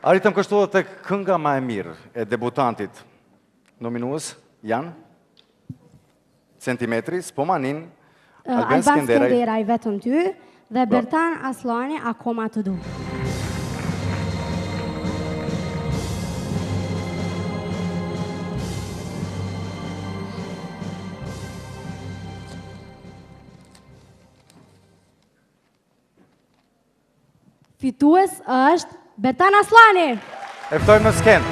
Arritëm kështu edhe tek kënga më e mirë e debutantit. Nominues janë Centimetri, Spomanin, Alban Skenderaj vetëm ty dhe Bertan Aslani Akoma të du. Fitues është Bertan Aslani. E ftojmë në sken.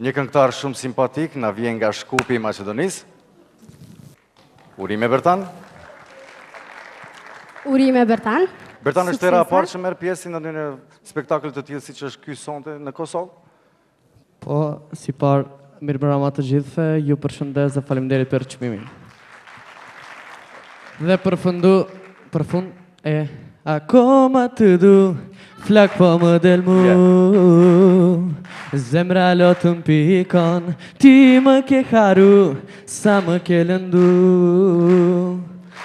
Një këngëtar shumë simpatik, na vjen nga Shkupi i Maqedonisë. Urime Bertan. Urime Bertan. Bertan është era e parë që merr pjesë në një spektakël të tillë siç është ky sonte në Kosovë? Po, si parë, mirëmbrëma të gjithëve, ju përshëndes dhe faleminderit për çmimin. Dhe për fund e Akoma të du, flak po më del mu, zemra lotën pikon, ti më ke haru, sa më ke lëndu.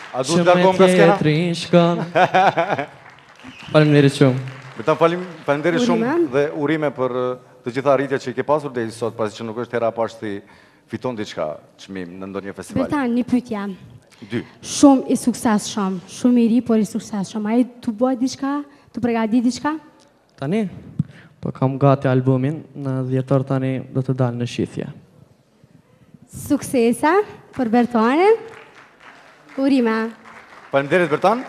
A du të largom nga skena? Që me tjetrin shkon. Faleminderit shumë. Bertan, faleminderit shumë dhe urime për të gjitha arritjet që i ke pasur deri sot, pasi që nuk është hera e parë që fiton diçka çmim në ndonjë festival. Bertan, një pyetje. 2. Shumë i suksesshëm, shumë i ri, por i suksesshëm. Ai tu bëj diçka, tu përgatit diçka? Tani, po kam gati albumin, në 10 tani do të dalë në shitje. Suksese për Bertanin. Urime. Faleminderit Bertan.